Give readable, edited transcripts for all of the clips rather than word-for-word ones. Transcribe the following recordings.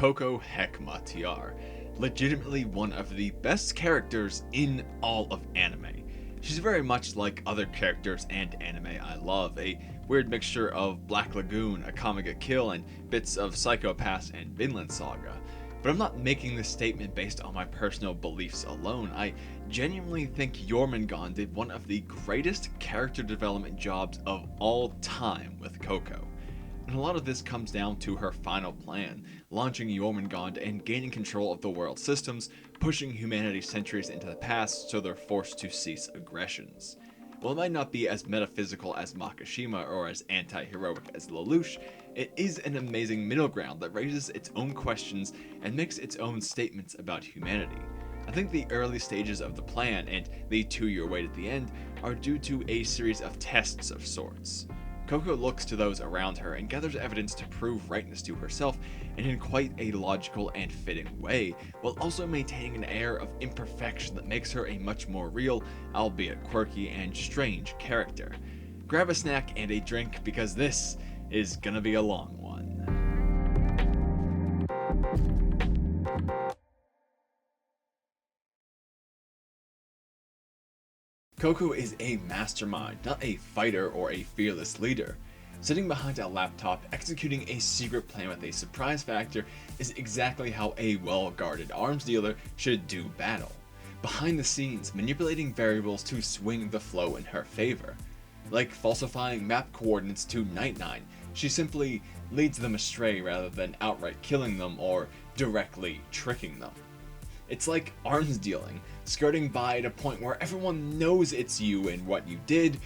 Koko Hekmatyar, legitimately one of the best characters in all of anime. She's very much like other characters and anime I love, a weird mixture of Black Lagoon, Akame ga Kill, and bits of Psycho Pass and Vinland Saga. But I'm not making this statement based on my personal beliefs alone. I genuinely think Jormungand did one of the greatest character development jobs of all time with Koko. And a lot of this comes down to her final plan, launching Jormungand and gaining control of the world systems, pushing humanity centuries into the past so they're forced to cease aggressions. While it might not be as metaphysical as Makishima or as anti-heroic as Lelouch, it is an amazing middle ground that raises its own questions and makes its own statements about humanity. I think the early stages of the plan and the 2-year wait at the end are due to a series of tests of sorts. Koko looks to those around her and gathers evidence to prove rightness to herself, and in quite a logical and fitting way, while also maintaining an air of imperfection that makes her a much more real, albeit quirky and strange character. Grab a snack and a drink because this is gonna be a long one. Koko is a mastermind, not a fighter or a fearless leader. Sitting behind a laptop, executing a secret plan with a surprise factor is exactly how a well-guarded arms dealer should do battle. Behind the scenes, manipulating variables to swing the flow in her favor. Like falsifying map coordinates to Night-Nine, she simply leads them astray rather than outright killing them or directly tricking them. It's like arms dealing, skirting by at a point where everyone knows it's you and what you did,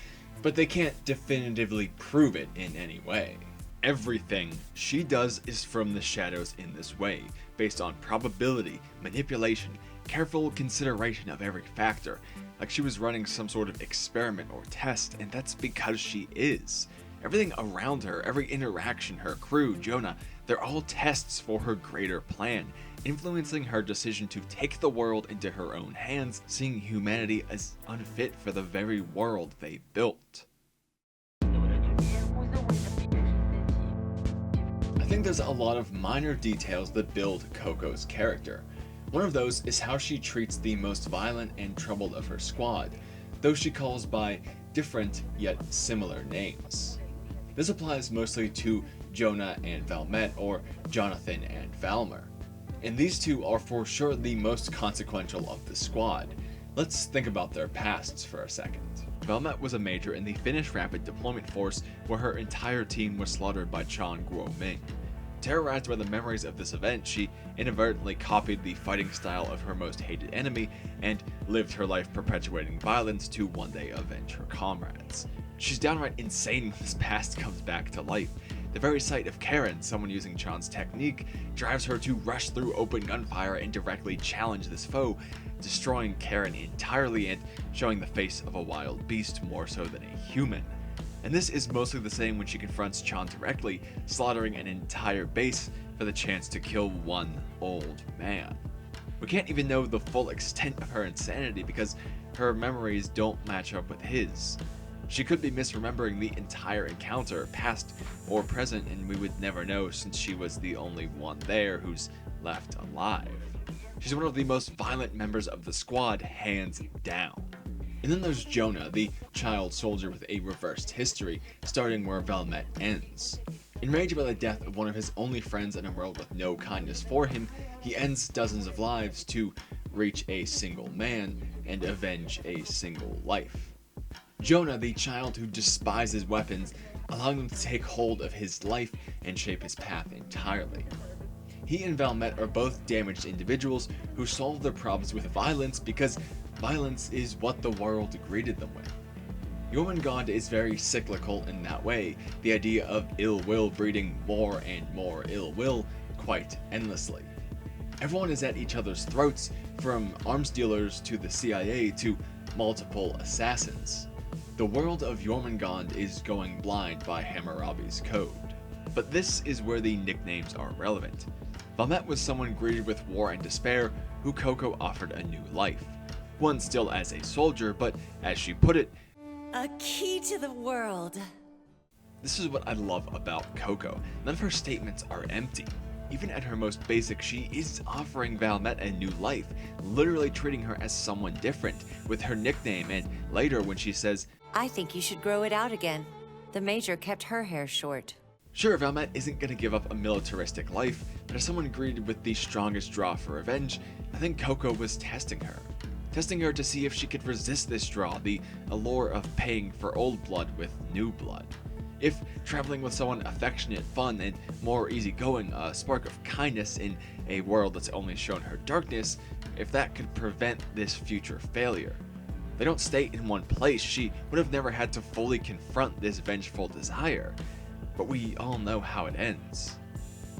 but they can't definitively prove it in any way. Everything she does is from the shadows in this way, based on probability, manipulation, careful consideration of every factor, like she was running some sort of experiment or test, and that's because she is. Everything around her, every interaction, her crew, Jonah, they're all tests for her greater plan, influencing her decision to take the world into her own hands, seeing humanity as unfit for the very world they built. I think there's a lot of minor details that build Koko's character. One of those is how she treats the most violent and troubled of her squad, those she calls by different yet similar names. This applies mostly to Jonah and Valmet, or Jonathan and Valmer. And these two are for sure the most consequential of the squad. Let's think about their pasts for a second. Valmet was a major in the Finnish Rapid Deployment Force, where her entire team was slaughtered by Chan Guoming. Terrorized by the memories of this event, she inadvertently copied the fighting style of her most hated enemy and lived her life perpetuating violence to one day avenge her comrades. She's downright insane when this past comes back to life. The very sight of Karen, someone using Chan's technique, drives her to rush through open gunfire and directly challenge this foe, destroying Karen entirely and showing the face of a wild beast more so than a human. And this is mostly the same when she confronts Chan directly, slaughtering an entire base for the chance to kill one old man. We can't even know the full extent of her insanity because her memories don't match up with his. She could be misremembering the entire encounter, past or present, and we would never know since she was the only one there who's left alive. She's one of the most violent members of the squad, hands down. And then there's Jonah, the child soldier with a reversed history, starting where Valmet ends. Enraged by the death of one of his only friends in a world with no kindness for him, he ends dozens of lives to reach a single man and avenge a single life. Jonah, the child who despises weapons, allowing them to take hold of his life and shape his path entirely. He and Valmet are both damaged individuals who solve their problems with violence because violence is what the world greeted them with. Jormungand is very cyclical in that way, the idea of ill will breeding more and more ill will quite endlessly. Everyone is at each other's throats, from arms dealers to the CIA to multiple assassins. The world of Jormungand is going blind by Hammurabi's code. But this is where the nicknames are relevant. Valmet was someone greeted with war and despair who Koko offered a new life. One still as a soldier, but as she put it, a key to the world. This is what I love about Koko. None of her statements are empty. Even at her most basic, she is offering Valmet a new life, literally treating her as someone different, with her nickname, and later when she says, I think you should grow it out again. The Major kept her hair short. sure, Valmet isn't going to give up a militaristic life, but as someone greeted with the strongest draw for revenge, I think Koko was testing her. Testing her to see if she could resist this draw, the allure of paying for old blood with new blood. If traveling with someone affectionate, fun, and more easygoing, a spark of kindness in a world that's only shown her darkness, if that could prevent this future failure. They don't stay in one place. She would have never had to fully confront this vengeful desire. But we all know how it ends.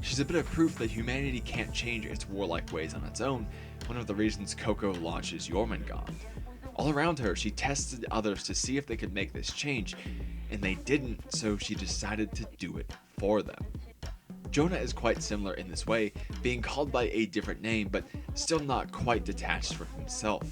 She's a bit of proof that humanity can't change its warlike ways on its own, one of the reasons Koko launches Jormungand. All around her, she tested others to see if they could make this change, and they didn't, so she decided to do it for them. Jonah is quite similar in this way, being called by a different name, but still not quite detached from himself.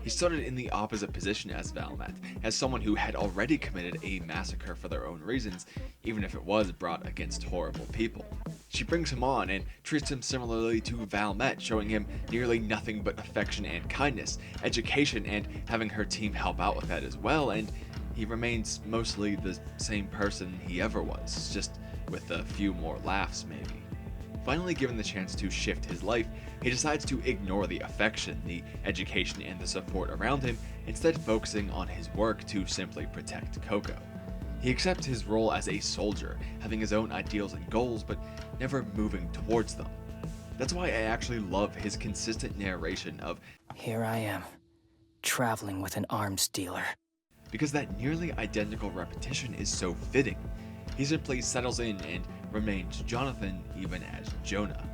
He started in the opposite position as Valmet, as someone who had already committed a massacre for their own reasons, even if it was brought against horrible people. She brings him on and treats him similarly to Valmet, showing him nearly nothing but affection and kindness, education, and having her team help out with that as well, and he remains mostly the same person he ever was, just with a few more laughs maybe. Finally given the chance to shift his life, he decides to ignore the affection, the education, and the support around him, instead focusing on his work to simply protect Koko. He accepts his role as a soldier, having his own ideals and goals, but never moving towards them. That's why I actually love his consistent narration of, Here I am, traveling with an arms dealer. because that nearly identical repetition is so fitting. He simply settles in and remains Jonathan even as Jonah.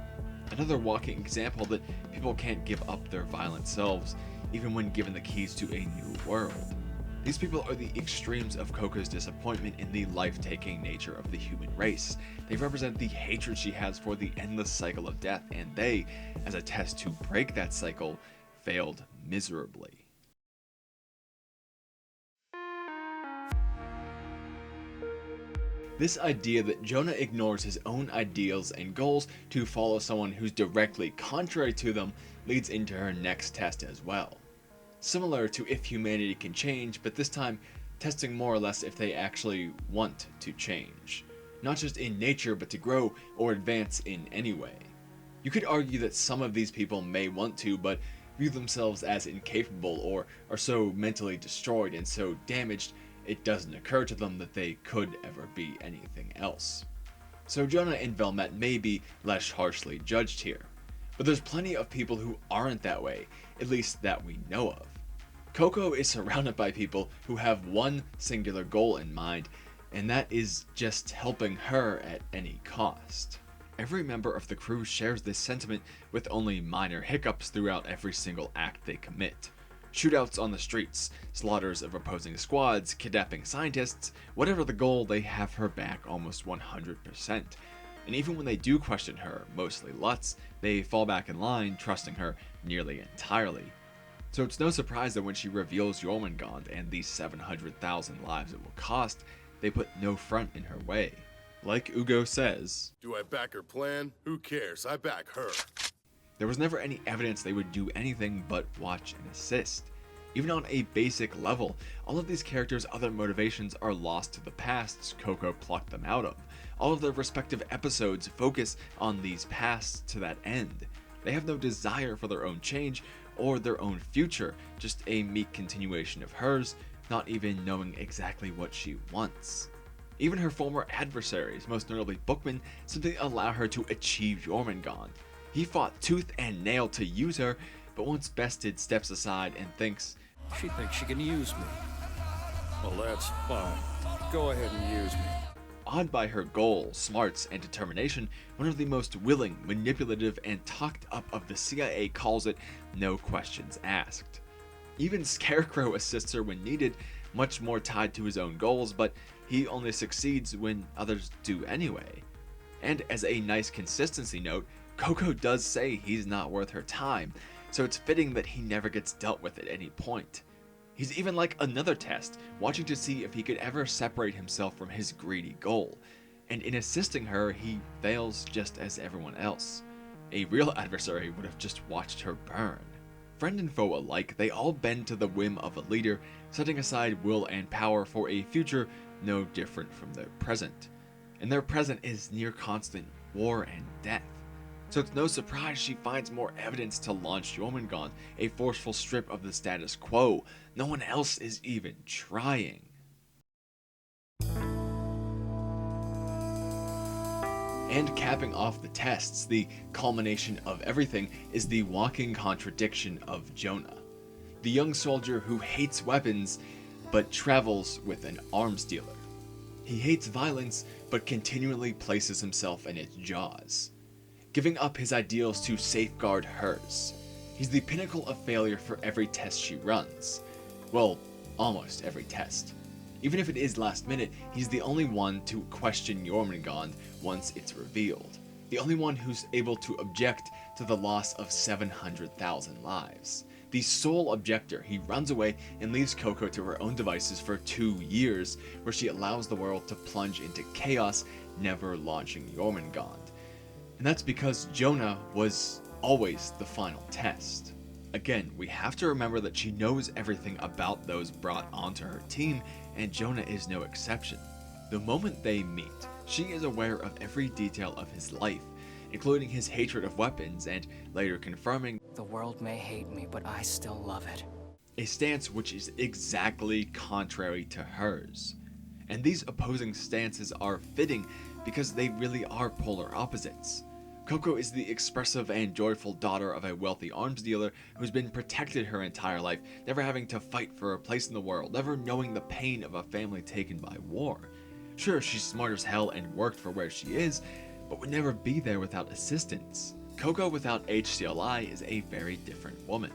Another walking example that people can't give up their violent selves, even when given the keys to a new world. These people are the extremes of Koko's disappointment in the life-taking nature of the human race. They represent the hatred she has for the endless cycle of death, and they, as a test to break that cycle, failed miserably. This idea that Jonah ignores his own ideals and goals to follow someone who's directly contrary to them leads into her next test as well. Similar to If Humanity Can Change, but this time testing more or less if they actually want to change. Not just in nature, but to grow or advance in any way. You could argue that some of these people may want to, but view themselves as incapable or are so mentally destroyed and so damaged it doesn't occur to them that they could ever be anything else. So Jonah and Valmet may be less harshly judged here, but there's plenty of people who aren't that way, at least that we know of. Koko is surrounded by people who have one singular goal in mind, and that is just helping her at any cost. Every member of the crew shares this sentiment with only minor hiccups throughout every single act they commit. Shootouts on the streets, slaughters of opposing squads, kidnapping scientists, whatever the goal, they have her back almost 100%. And even when they do question her, mostly Lutz, they fall back in line, trusting her nearly entirely. So it's no surprise that when she reveals Jormungand and the 700,000 lives it will cost, they put no front in her way. Like Ugo says, Do I back her plan? Who cares? I back her. there was never any evidence they would do anything but watch and assist. Even on a basic level, all of these characters' other motivations are lost to the pasts Koko plucked them out of. All of their respective episodes focus on these pasts to that end. They have no desire for their own change or their own future, just a meek continuation of hers, not even knowing exactly what she wants. Even her former adversaries, most notably Bookman, simply allow her to achieve Jormungand. He fought tooth and nail to use her, but once bested steps aside and thinks, She thinks she can use me. Well, that's fine. Go ahead and use me. awed by her goals, smarts, and determination, one of the most willing, manipulative, and talked up of the CIA calls it no questions asked. Even Scarecrow assists her when needed, much more tied to his own goals, but he only succeeds when others do anyway. And as a nice consistency note, Koko does say he's not worth her time, so it's fitting that he never gets dealt with at any point. He's even like another test, watching to see if he could ever separate himself from his greedy goal. and in assisting her, he fails just as everyone else. A real adversary would have just watched her burn. Friend and foe alike, they all bend to the whim of a leader, setting aside will and power for a future no different from their present. And their present is near constant war and death. So it's no surprise she finds more evidence to launch Jormungand, a forceful strip of the status quo. No one else is even trying. And capping off the tests, the culmination of everything is the walking contradiction of Jonah, the young soldier who hates weapons but travels with an arms dealer. He hates violence but continually places himself in its jaws, giving up his ideals to safeguard hers. He's the pinnacle of failure for every test she runs. Well, almost every test. Even if it is last minute, he's the only one to question Jormungand once it's revealed. The only one who's able to object to the loss of 700,000 lives. The sole objector, he runs away and leaves Koko to her own devices for 2 years, where she allows the world to plunge into chaos, never launching Jormungand. And that's because Jonah was always the final test. Again, we have to remember that she knows everything about those brought onto her team, and Jonah is no exception. The moment they meet, she is aware of every detail of his life, including his hatred of weapons, and later confirming, The world may hate me, but I still love it. a stance which is exactly contrary to hers. And these opposing stances are fitting because they really are polar opposites. Koko is the expressive and joyful daughter of a wealthy arms dealer who's been protected her entire life, never having to fight for a place in the world, never knowing the pain of a family taken by war. Sure, she's smart as hell and worked for where she is, but would never be there without assistance. Koko without HCLI is a very different woman.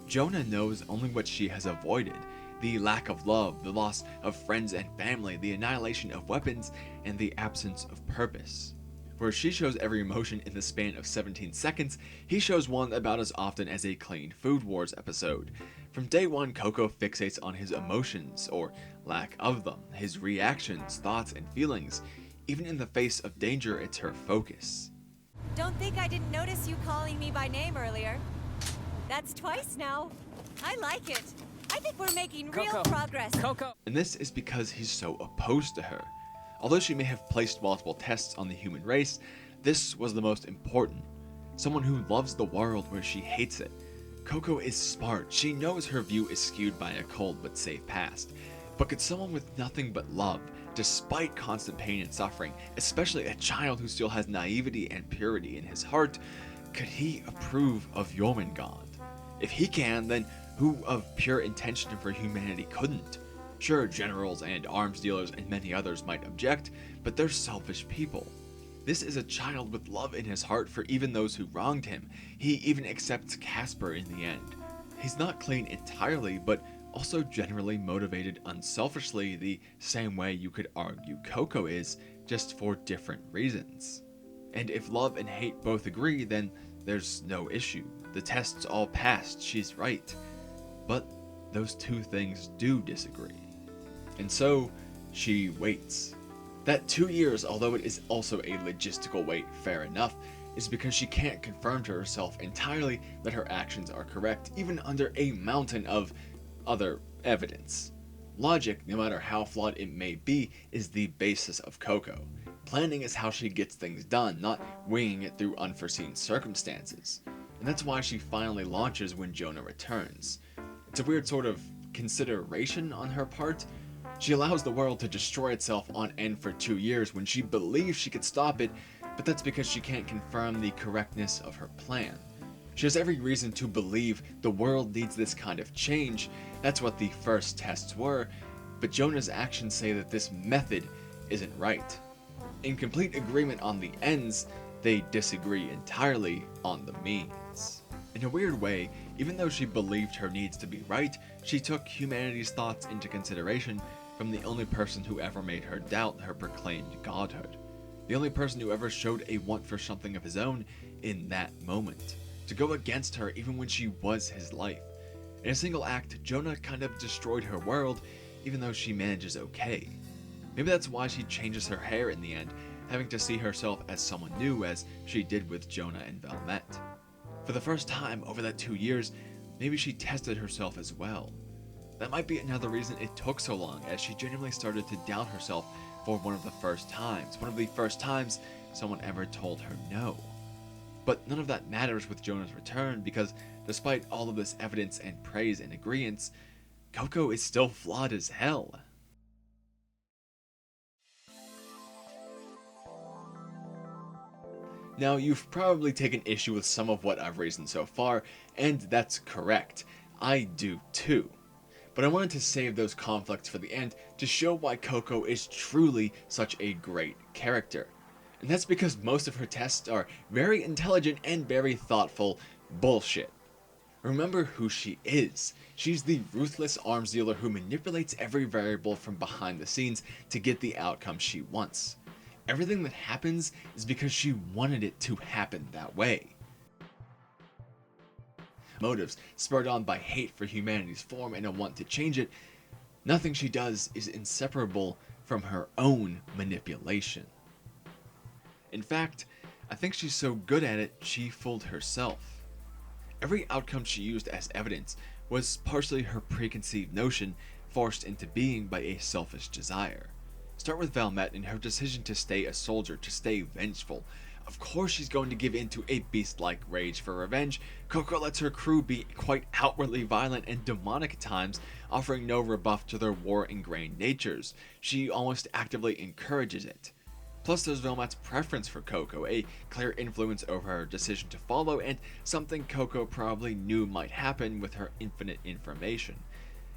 Jonah knows only what she has avoided: the lack of love, the loss of friends and family, the annihilation of weapons, and the absence of purpose. Where she shows every emotion in the span of 17 seconds, he shows one about as often as a clean Food Wars episode. From day one, Koko fixates on his emotions, or lack of them, his reactions, thoughts, and feelings. Even in the face of danger, it's her focus. Don't think I didn't notice you calling me by name earlier. That's twice now. I like it. I think we're making real progress. Koko! And this is because he's so opposed to her. Although she may have placed multiple tests on the human race, this was the most important. Someone who loves the world where she hates it. Koko is smart. She knows her view is skewed by a cold but safe past. But could someone with nothing but love, despite constant pain and suffering, especially a child who still has naivety and purity in his heart, could he approve of Jormungand? If he can, then who of pure intention for humanity couldn't? Sure, generals and arms dealers and many others might object, but they're selfish people. This is a child with love in his heart for even those who wronged him. He even accepts Casper in the end. He's not clean entirely, but also generally motivated unselfishly, the same way you could argue Koko is, just for different reasons. And if love and hate both agree, then there's no issue. The test's all passed, she's right. But those two things do disagree. And so, she waits. That 2 years, although it is also a logistical wait, fair enough, is because she can't confirm to herself entirely that her actions are correct, even under a mountain of other evidence. Logic, no matter how flawed it may be, is the basis of Koko. Planning is how she gets things done, not winging it through unforeseen circumstances. And that's why she finally launches when Jonah returns. It's a weird sort of consideration on her part. She allows the world to destroy itself on end for 2 years when she believes she could stop it, but that's because she can't confirm the correctness of her plan. She has every reason to believe the world needs this kind of change. That's what the first tests were, but Jonah's actions say that this method isn't right. In complete agreement on the ends, they disagree entirely on the means. In a weird way, even though she believed her needs to be right, she took humanity's thoughts into consideration from the only person who ever made her doubt her proclaimed godhood. The only person who ever showed a want for something of his own in that moment. To go against her even when she was his life. In a single act, Jonah kind of destroyed her world, even though she manages okay. Maybe that's why she changes her hair in the end, having to see herself as someone new as she did with Jonah and Valmet. For the first time over that 2 years, maybe she tested herself as well. That might be another reason it took so long, as she genuinely started to doubt herself for one of the first times someone ever told her no. But none of that matters with Jonah's return, because despite all of this evidence and praise and agreeance, Koko is still flawed as hell. Now, you've probably taken issue with some of what I've reasoned so far, and that's correct. I do too. But I wanted to save those conflicts for the end to show why Koko is truly such a great character. And that's because most of her tests are very intelligent and very thoughtful bullshit. Remember who she is. She's the ruthless arms dealer who manipulates every variable from behind the scenes to get the outcome she wants. Everything that happens is because she wanted it to happen that way. Motives spurred on by hate for humanity's form and a want to change it, nothing she does is inseparable from her own manipulation. In fact, I think she's so good at it, she fooled herself. Every outcome she used as evidence was partially her preconceived notion forced into being by a selfish desire. Start with Valmet and her decision to stay a soldier, to stay vengeful. Of course she's going to give in to a beast-like rage for revenge. Koko lets her crew be quite outwardly violent and demonic at times, offering no rebuff to their war-ingrained natures. She almost actively encourages it. Plus there's Valmet's preference for Koko, a clear influence over her decision to follow, and something Koko probably knew might happen with her infinite information.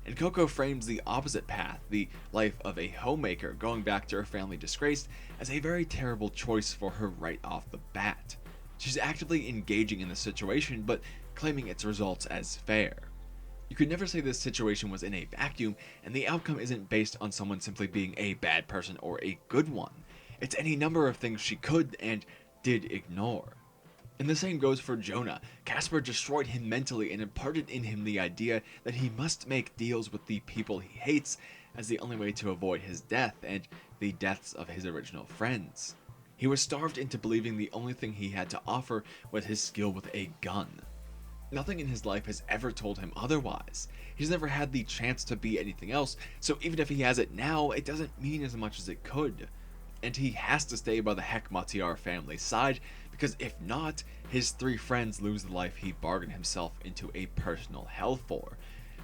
And Koko frames the opposite path, the life of a homemaker going back to her family disgraced, as a very terrible choice for her right off the bat. She's actively engaging in the situation, but claiming its results as fair. You could never say this situation was in a vacuum, and the outcome isn't based on someone simply being a bad person or a good one. It's any number of things she could and did ignore. And the same goes for Jonah. Casper destroyed him mentally and imparted in him the idea that he must make deals with the people he hates as the only way to avoid his death and the deaths of his original friends. He was starved into believing the only thing he had to offer was his skill with a gun. Nothing in his life has ever told him otherwise. He's never had the chance to be anything else, so even if he has it now, it doesn't mean as much as it could. And he has to stay by the Hekmatyar family's side, because if not, his 3 friends lose the life he bargained himself into a personal hell for.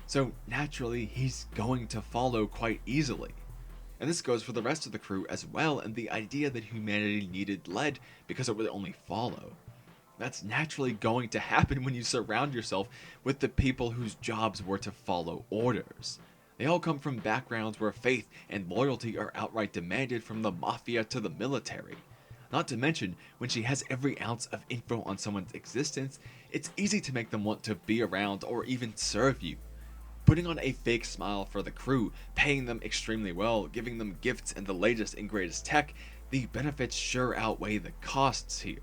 So naturally, he's going to follow quite easily. And this goes for the rest of the crew as well, and the idea that humanity needed lead because it would only follow. That's naturally going to happen when you surround yourself with the people whose jobs were to follow orders. They all come from backgrounds where faith and loyalty are outright demanded, from the mafia to the military. Not to mention, when she has every ounce of info on someone's existence, it's easy to make them want to be around or even serve you. Putting on a fake smile for the crew, paying them extremely well, giving them gifts and the latest and greatest tech, the benefits sure outweigh the costs here.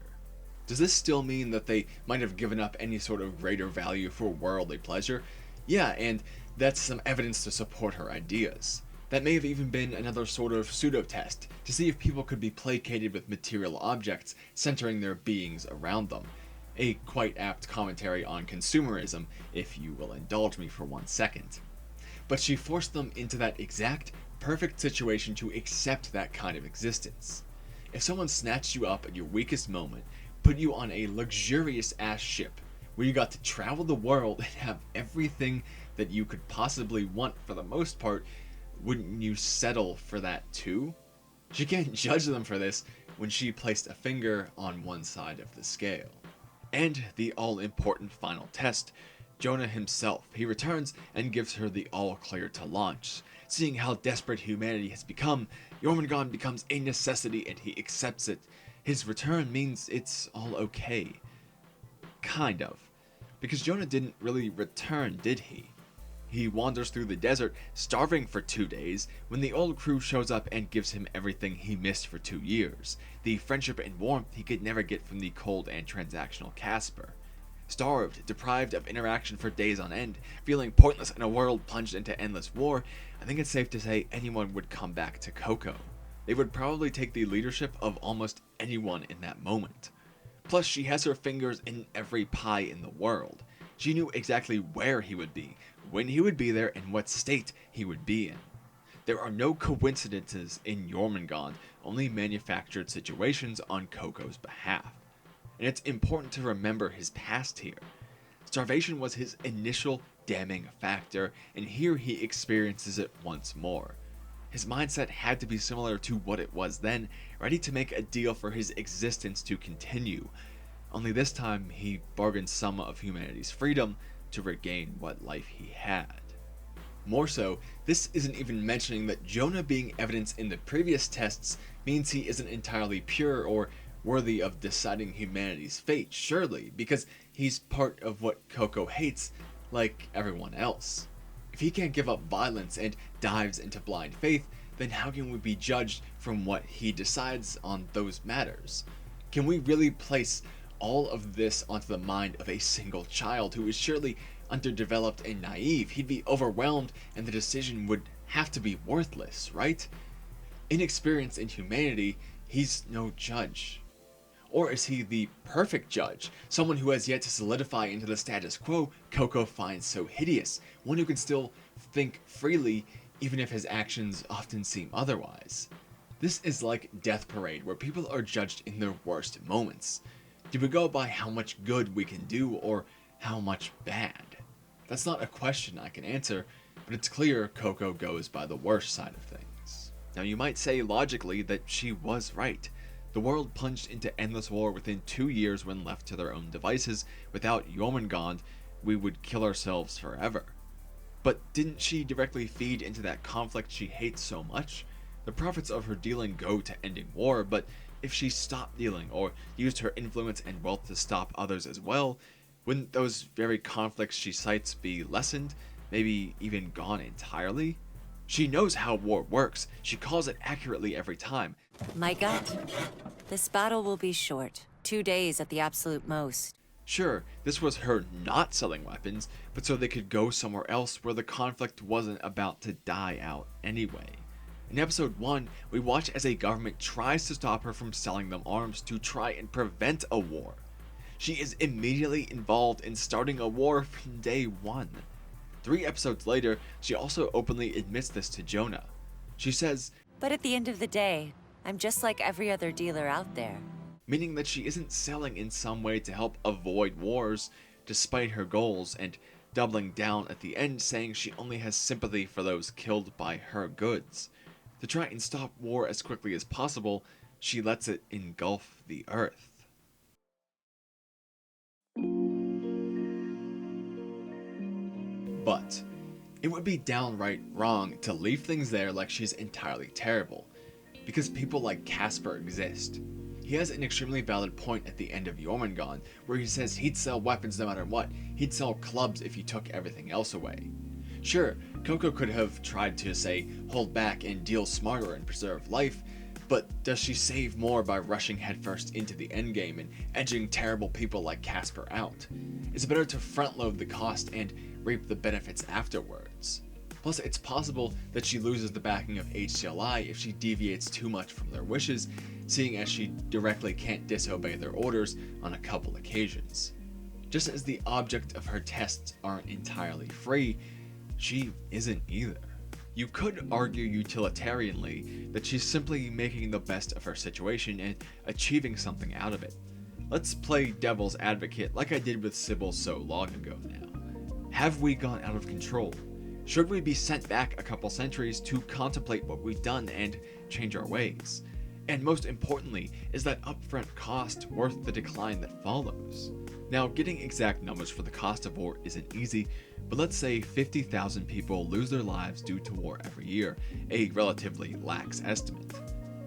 Does this still mean that they might have given up any sort of greater value for worldly pleasure? Yeah, and that's some evidence to support her ideas. That may have even been another sort of pseudo-test to see if people could be placated with material objects centering their beings around them. A quite apt commentary on consumerism, if you will indulge me for 1 second. But she forced them into that exact, perfect situation to accept that kind of existence. If someone snatched you up at your weakest moment, put you on a luxurious ass ship, where you got to travel the world and have everything that you could possibly want for the most part, wouldn't you settle for that too? She can't judge them for this when she placed a finger on one side of the scale. And the all-important final test, Jonah himself. He returns and gives her the all-clear to launch. Seeing how desperate humanity has become, Jormungand becomes a necessity and he accepts it. His return means it's all okay. Kind of. Because Jonah didn't really return, did he? He wanders through the desert, starving for 2 days, when the old crew shows up and gives him everything he missed for 2 years. The friendship and warmth he could never get from the cold and transactional Casper. Starved, deprived of interaction for days on end, feeling pointless in a world plunged into endless war, I think it's safe to say anyone would come back to Koko. They would probably take the leadership of almost anyone in that moment. Plus, she has her fingers in every pie in the world. She knew exactly where he would be, when he would be there, and what state he would be in. There are no coincidences in Jormungand, only manufactured situations on Koko's behalf. And it's important to remember his past here. Starvation was his initial damning factor, and here he experiences it once more. His mindset had to be similar to what it was then, ready to make a deal for his existence to continue. Only this time, he bargained some of humanity's freedom to regain what life he had. More so, this isn't even mentioning that Jonah being evidence in the previous tests means he isn't entirely pure or worthy of deciding humanity's fate, surely, because he's part of what Koko hates, like everyone else. If he can't give up violence and dives into blind faith, then how can we be judged from what he decides on those matters? Can we really place all of this onto the mind of a single child who is surely underdeveloped and naive? He'd be overwhelmed and the decision would have to be worthless, right? Inexperienced in humanity, he's no judge. Or is he the perfect judge? Someone who has yet to solidify into the status quo Koko finds so hideous. One who can still think freely even if his actions often seem otherwise. This is like Death Parade, where people are judged in their worst moments. Do we go by how much good we can do or how much bad? That's not a question I can answer, but it's clear Koko goes by the worst side of things. Now you might say logically that she was right. The world plunged into endless war within 2 years when left to their own devices. Without Jormungand, we would kill ourselves forever. But didn't she directly feed into that conflict she hates so much? The profits of her dealing go to ending war, but if she stopped dealing or used her influence and wealth to stop others as well, wouldn't those very conflicts she cites be lessened, maybe even gone entirely? She knows how war works. She calls it accurately every time. My gut. This battle will be short. 2 days at the absolute most. Sure, this was her not selling weapons, but so they could go somewhere else where the conflict wasn't about to die out anyway. In episode 1, we watch as a government tries to stop her from selling them arms to try and prevent a war. She is immediately involved in starting a war from day 1. 3 episodes later, she also openly admits this to Jonah. She says, But at the end of the day, I'm just like every other dealer out there. meaning that she isn't selling in some way to help avoid wars despite her goals, and doubling down at the end saying she only has sympathy for those killed by her goods. To try and stop war as quickly as possible, she lets it engulf the earth. But it would be downright wrong to leave things there like she's entirely terrible, because people like Casper exist. He has an extremely valid point at the end of Jormungand, where he says he'd sell weapons no matter what. He'd sell clubs if he took everything else away. Sure, Koko could have tried to, say, hold back and deal smarter and preserve life, but does she save more by rushing headfirst into the endgame and edging terrible people like Casper out? It's better to front-load the cost and reap the benefits afterwards. Plus, it's possible that she loses the backing of HCLI if she deviates too much from their wishes, seeing as she directly can't disobey their orders on a couple occasions. Just as the object of her tests aren't entirely free, she isn't either. You could argue utilitarianly that she's simply making the best of her situation and achieving something out of it. Let's play devil's advocate like I did with Sybil so long ago now. Have we gone out of control? Should we be sent back a couple centuries to contemplate what we've done and change our ways? And most importantly, is that upfront cost worth the decline that follows? Now, getting exact numbers for the cost of war isn't easy, but let's say 50,000 people lose their lives due to war every year, a relatively lax estimate.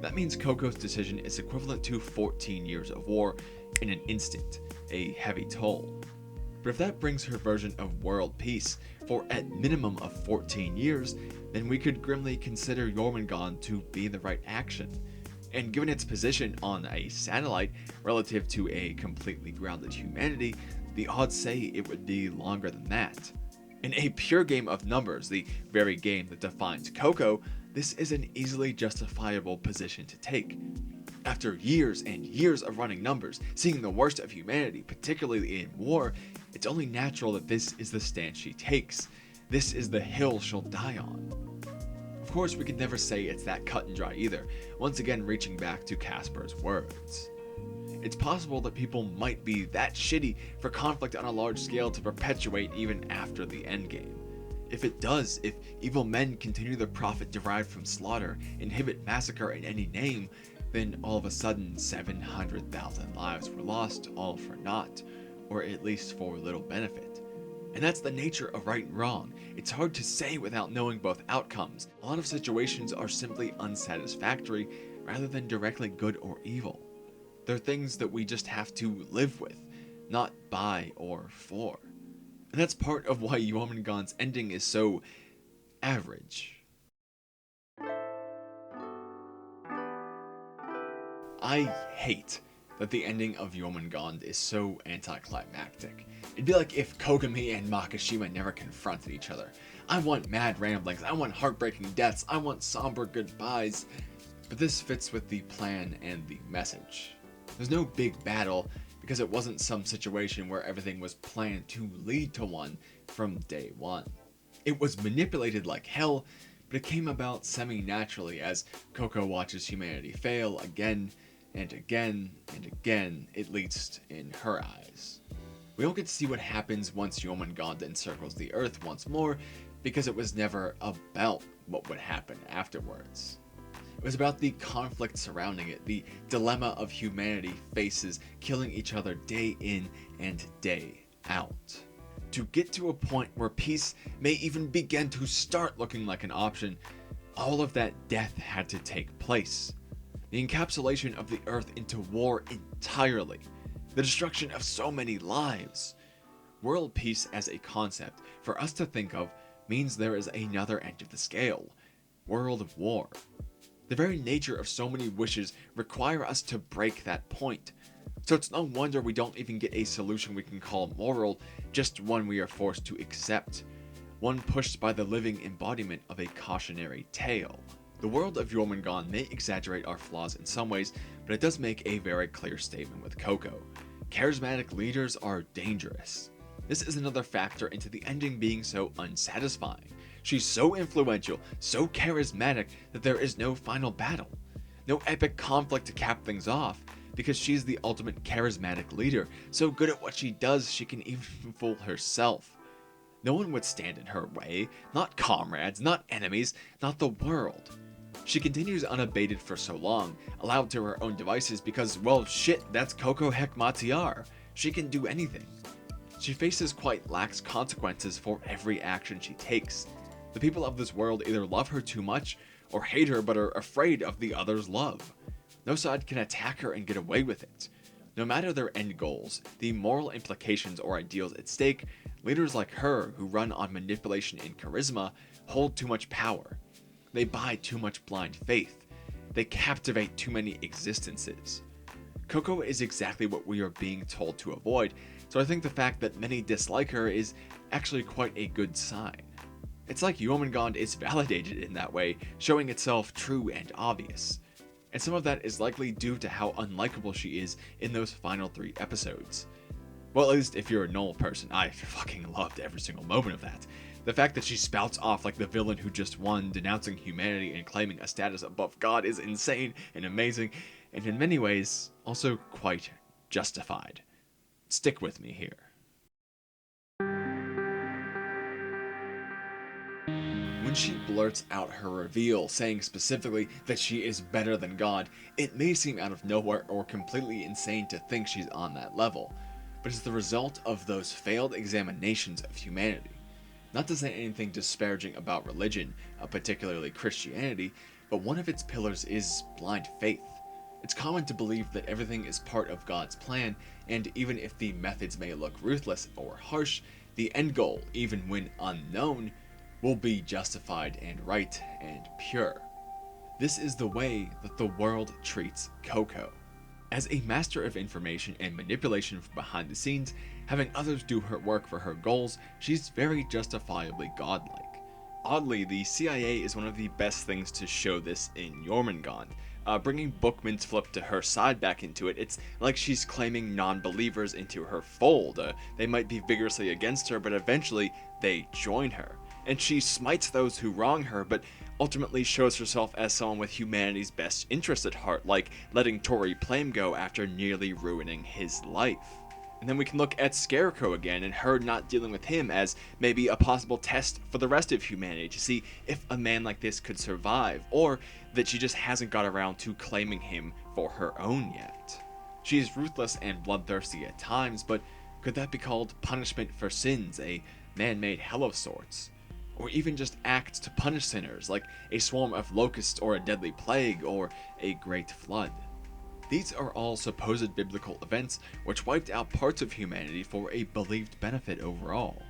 That means Koko's decision is equivalent to 14 years of war in an instant, a heavy toll. But if that brings her version of world peace for at minimum of 14 years, then we could grimly consider Jormungand to be the right action. And given its position on a satellite relative to a completely grounded humanity, the odds say it would be longer than that. In a pure game of numbers, the very game that defines Koko, this is an easily justifiable position to take. After years and years of running numbers, seeing the worst of humanity, particularly in war, it's only natural that this is the stance she takes. This is the hill she'll die on. Of course, we could never say it's that cut and dry either, once again reaching back to Casper's words. It's possible that people might be that shitty for conflict on a large scale to perpetuate even after the endgame. If it does, if evil men continue the profit derived from slaughter, inhibit massacre in any name, then all of a sudden 700,000 lives were lost, all for naught, or at least for little benefit. And that's the nature of right and wrong. It's hard to say without knowing both outcomes. A lot of situations are simply unsatisfactory rather than directly good or evil. They're things that we just have to live with, not by or for. And that's part of why Jormungand's ending is so average. I hate that the ending of Jormungand is so anticlimactic. It'd be like if Kogami and Makishima never confronted each other. I want mad ramblings, I want heartbreaking deaths, I want somber goodbyes. But this fits with the plan and the message. There's no big battle because it wasn't some situation where everything was planned to lead to one from day one. It was manipulated like hell, but it came about semi-naturally as Koko watches humanity fail again and again and again, at least in her eyes. We don't get to see what happens once Jormungand encircles the Earth once more because it was never about what would happen afterwards. It was about the conflict surrounding it, the dilemma of humanity faces killing each other day in and day out. To get to a point where peace may even begin to start looking like an option, all of that death had to take place. The encapsulation of the Earth into war entirely, the destruction of so many lives. World peace as a concept, for us to think of, means there is another end of the scale, world war. The very nature of so many wishes require us to break that point. So it's no wonder we don't even get a solution we can call moral, just one we are forced to accept. One pushed by the living embodiment of a cautionary tale. The world of Jormungand may exaggerate our flaws in some ways, but it does make a very clear statement with Koko. Charismatic leaders are dangerous. This is another factor into the ending being so unsatisfying. She's so influential, so charismatic that there is no final battle. No epic conflict to cap things off, because she's the ultimate charismatic leader, so good at what she does she can even fool herself. No one would stand in her way, not comrades, not enemies, not the world. She continues unabated for so long, allowed to her own devices because, well shit, that's Koko Hekmatyar. She can do anything. She faces quite lax consequences for every action she takes. The people of this world either love her too much, or hate her but are afraid of the other's love. No side can attack her and get away with it. No matter their end goals, the moral implications or ideals at stake, leaders like her who run on manipulation and charisma hold too much power. They buy too much blind faith. They captivate too many existences. Koko is exactly what we are being told to avoid, so I think the fact that many dislike her is actually quite a good sign. It's like Jormungand is validated in that way, showing itself true and obvious. And some of that is likely due to how unlikable she is in those final 3 episodes. Well, at least if you're a Null person, I fucking loved every single moment of that. The fact that she spouts off like the villain who just won, denouncing humanity and claiming a status above God is insane and amazing, and in many ways, also quite justified. Stick with me here. When she blurts out her reveal, saying specifically that she is better than God, it may seem out of nowhere or completely insane to think she's on that level, but it's the result of those failed examinations of humanity. Not to say anything disparaging about religion, particularly Christianity, but one of its pillars is blind faith. It's common to believe that everything is part of God's plan, and even if the methods may look ruthless or harsh, the end goal, even when unknown, will be justified and right and pure. This is the way that the world treats Koko. As a master of information and manipulation from behind the scenes, having others do her work for her goals, she's very justifiably godlike. Oddly, the CIA is one of the best things to show this in Jormungand. Bringing Bookman's flip to her side back into it, it's like she's claiming non-believers into her fold. They might be vigorously against her, but eventually they join her. And she smites those who wrong her, but ultimately shows herself as someone with humanity's best interest at heart, like letting Tory Plame go after nearly ruining his life. And then we can look at Scarecrow again, and her not dealing with him as maybe a possible test for the rest of humanity to see if a man like this could survive, or that she just hasn't got around to claiming him for her own yet. She is ruthless and bloodthirsty at times, but could that be called punishment for sins, a man-made hell of sorts? Or even just acts to punish sinners, like a swarm of locusts or a deadly plague or a great flood. These are all supposed biblical events which wiped out parts of humanity for a believed benefit overall.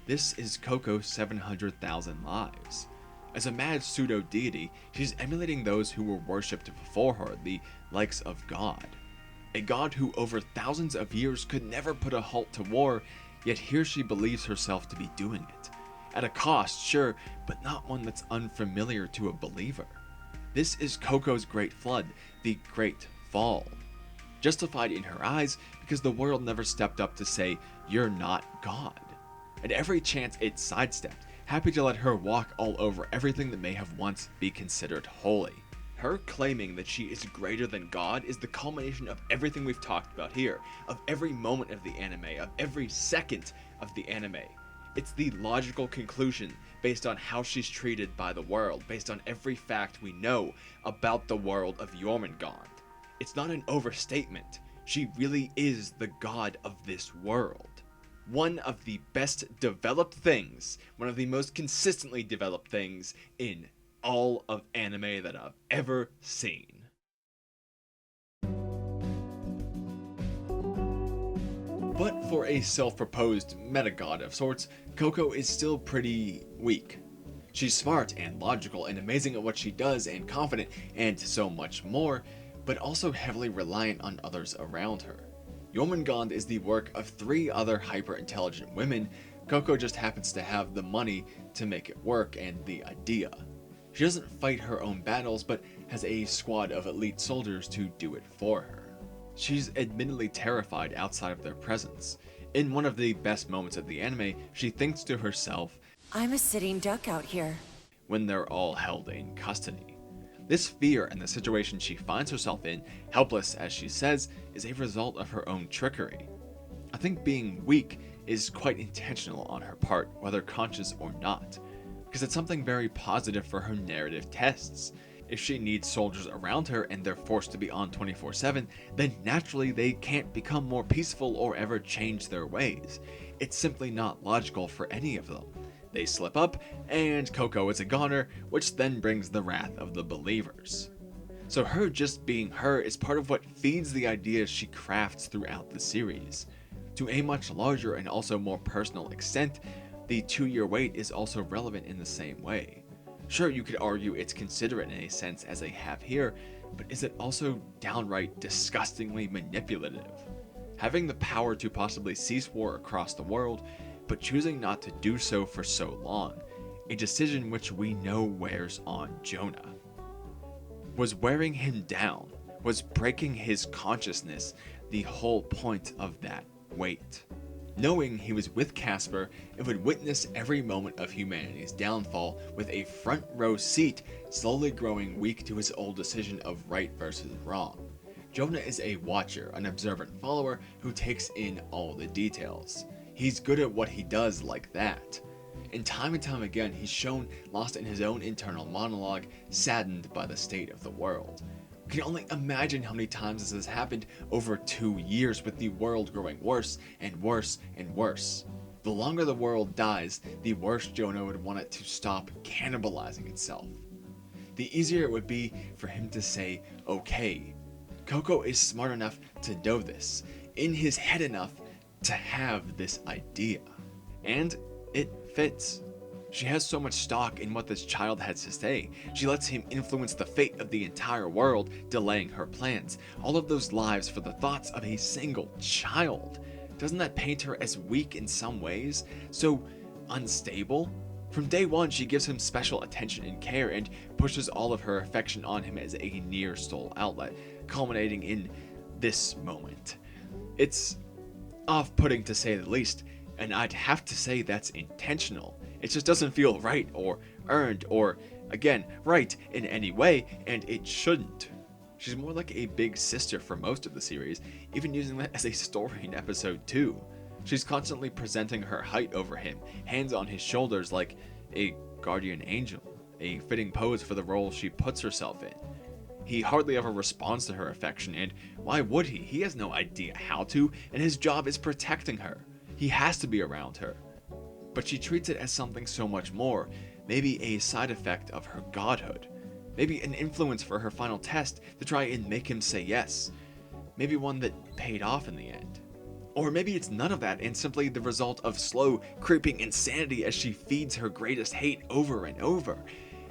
This is Koko's 700,000 lives. As a mad pseudo-deity, she's emulating those who were worshipped before her, the likes of God. A god who over thousands of years could never put a halt to war, yet here she believes herself to be doing it. At a cost, sure, but not one that's unfamiliar to a believer. This is Koko's great flood, the great fall. Justified in her eyes because the world never stepped up to say, "You're not God." At every chance it sidestepped, happy to let her walk all over everything that may have once been considered holy. Her claiming that she is greater than God is the culmination of everything we've talked about here, of every moment of the anime, of every second of the anime. It's the logical conclusion based on how she's treated by the world, based on every fact we know about the world of Jormungand. It's not an overstatement. She really is the god of this world. One of the best developed things, one of the most consistently developed things in all of anime that I've ever seen. But for a self-proposed meta-god of sorts, Koko is still pretty weak. She's smart and logical and amazing at what she does and confident and so much more, but also heavily reliant on others around her. Jormungand is the work of 3 other hyper-intelligent women. Koko just happens to have the money to make it work and the idea. She doesn't fight her own battles, but has a squad of elite soldiers to do it for her. She's admittedly terrified outside of their presence. In one of the best moments of the anime, she thinks to herself, I'm a sitting duck out here. when they're all held in custody. This fear and the situation she finds herself in, helpless as she says, is a result of her own trickery. I think being weak is quite intentional on her part, whether conscious or not, because it's something very positive for her narrative tests. If she needs soldiers around her and they're forced to be on 24/7, then naturally they can't become more peaceful or ever change their ways. It's simply not logical for any of them. They slip up, and Koko is a goner, which then brings the wrath of the believers. So her just being her is part of what feeds the ideas she crafts throughout the series. To a much larger and also more personal extent, the 2-year wait is also relevant in the same way. Sure, you could argue it's considerate in a sense as they have here, but is it also downright disgustingly manipulative? Having the power to possibly cease war across the world, but choosing not to do so for so long, a decision which we know wears on Jonah. Was wearing him down, was breaking his consciousness the whole point of that wait. Knowing he was with Casper and would witness every moment of humanity's downfall with a front row seat, slowly growing weak to his old decision of right versus wrong. Jonah is a watcher, an observant follower who takes in all the details. He's good at what he does like that. And time again, he's shown lost in his own internal monologue, saddened by the state of the world. We can only imagine how many times this has happened over 2 years, with the world growing worse and worse and worse. The longer the world dies, the worse Jonah would want it to stop cannibalizing itself. The easier it would be for him to say, okay. Koko is smart enough to know this, in his head enough to have this idea. And it fits. She has so much stock in what this child has to say. She lets him influence the fate of the entire world, delaying her plans. All of those lives for the thoughts of a single child. Doesn't that paint her as weak in some ways? So unstable? From day one, she gives him special attention and care and pushes all of her affection on him as a near soul outlet, culminating in this moment. It's off-putting to say the least, and I'd have to say that's intentional. It just doesn't feel right or earned or, again, right in any way, and it shouldn't. She's more like a big sister for most of the series, even using that as a story in episode 2. She's constantly presenting her height over him, hands on his shoulders like a guardian angel, a fitting pose for the role she puts herself in. He hardly ever responds to her affection, and why would he? He has no idea how to, and his job is protecting her. He has to be around her. But she treats it as something so much more, maybe a side effect of her godhood. Maybe an influence for her final test to try and make him say yes. Maybe one that paid off in the end. Or maybe it's none of that and simply the result of slow, creeping insanity as she feeds her greatest hate over and over.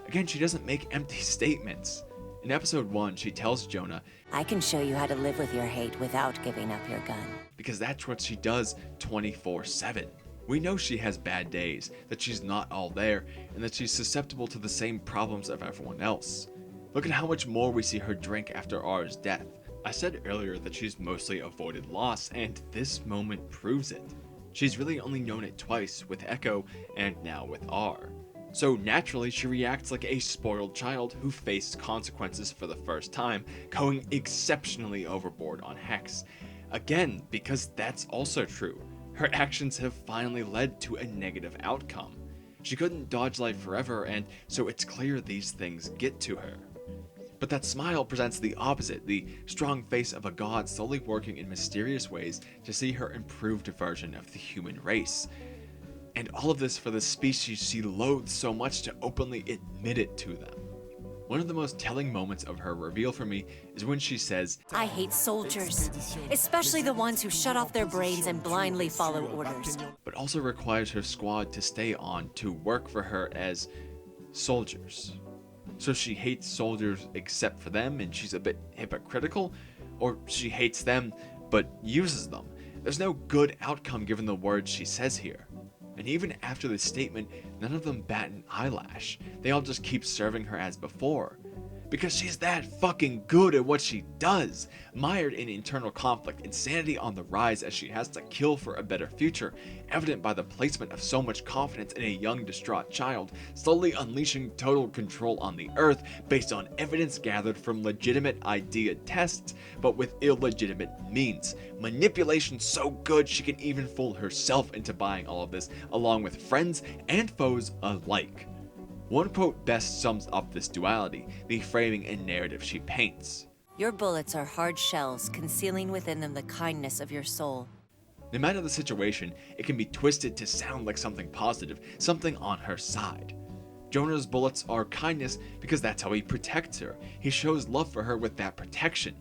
Again, she doesn't make empty statements. In episode 1, she tells Jonah, I can show you how to live with your hate without giving up your gun. because that's what she does 24/7. We know she has bad days, that she's not all there, and that she's susceptible to the same problems of everyone else. Look at how much more we see her drink after R's death. I said earlier that she's mostly avoided loss, and this moment proves it. She's really only known it twice, with Echo and now with R. So naturally, she reacts like a spoiled child who faced consequences for the first time, going exceptionally overboard on Hex. Again, because that's also true. Her actions have finally led to a negative outcome. She couldn't dodge life forever, and so it's clear these things get to her. But that smile presents the opposite, the strong face of a god slowly working in mysterious ways to see her improved version of the human race. And all of this for the species she loathes so much to openly admit it to them. One of the most telling moments of her reveal for me is when she says, I hate soldiers, especially the ones who shut off their brains and blindly follow orders. but also requires her squad to stay on to work for her as soldiers. So she hates soldiers except for them and she's a bit hypocritical, or she hates them but uses them. There's no good outcome given the words she says here. And even after this statement, none of them bat an eyelash. They all just keep serving her as before. Because she's that fucking good at what she does. Mired in internal conflict, insanity on the rise as she has to kill for a better future, evident by the placement of so much confidence in a young distraught child, slowly unleashing total control on the earth based on evidence gathered from legitimate idea tests, but with illegitimate means. Manipulation so good she can even fool herself into buying all of this, along with friends and foes alike. One quote best sums up this duality, the framing and narrative she paints. Your bullets are hard shells, concealing within them the kindness of your soul. No matter the situation, it can be twisted to sound like something positive, something on her side. Jonah's bullets are kindness because that's how he protects her. He shows love for her with that protection.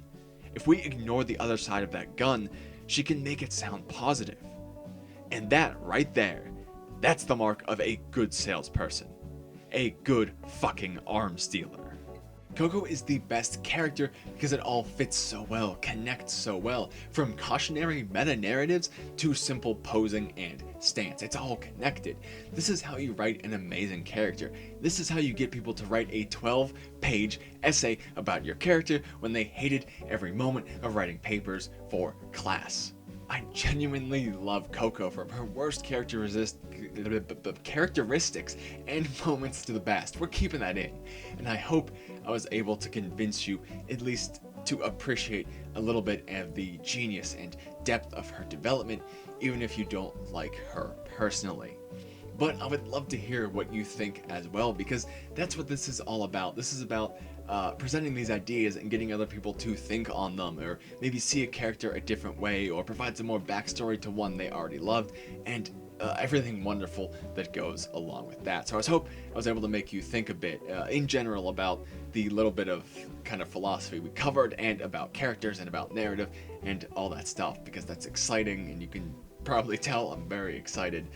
If we ignore the other side of that gun, she can make it sound positive. And that right there, that's the mark of a good salesperson. A good fucking arms dealer. Koko is the best character because it all fits so well, connects so well, from cautionary meta-narratives to simple posing and stance. It's all connected. This is how you write an amazing character. This is how you get people to write a 12-page essay about your character when they hated every moment of writing papers for class. I genuinely love Koko from her worst characteristics and moments to the best. We're keeping that in. And I hope I was able to convince you at least to appreciate a little bit of the genius and depth of her development, even if you don't like her personally. But I would love to hear what you think as well, because that's what this is all about. This is about presenting these ideas and getting other people to think on them, or maybe see a character a different way, or provide some more backstory to one they already loved, and everything wonderful that goes along with that. So I hope I was able to make you think a bit in general about the little bit of kind of philosophy we covered, and about characters and about narrative and all that stuff, because that's exciting, and you can probably tell I'm very excited.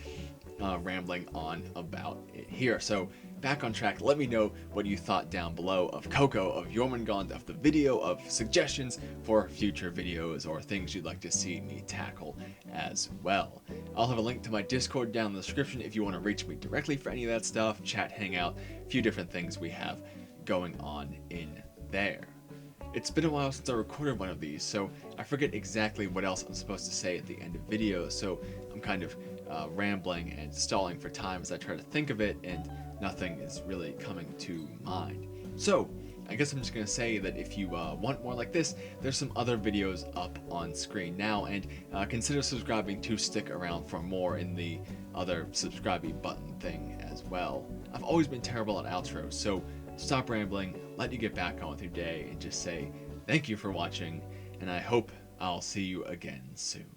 rambling on about it here. So back on track, let me know what you thought down below of Koko, of Jormungand, of the video, of suggestions for future videos or things you'd like to see me tackle as well. I'll have a link to my Discord down in the description if you want to reach me directly for any of that stuff, chat, hang out, a few different things we have going on in there. It's been a while since I recorded one of these, so I forget exactly what else I'm supposed to say at the end of videos, so I'm kind of rambling and stalling for time as I try to think of it, and nothing is really coming to mind. So, I guess I'm just going to say that if you want more like this, there's some other videos up on screen now, and consider subscribing to stick around for more in the other subscribe button thing as well. I've always been terrible at outros, so stop rambling, let you get back on with your day, and just say thank you for watching, and I hope I'll see you again soon.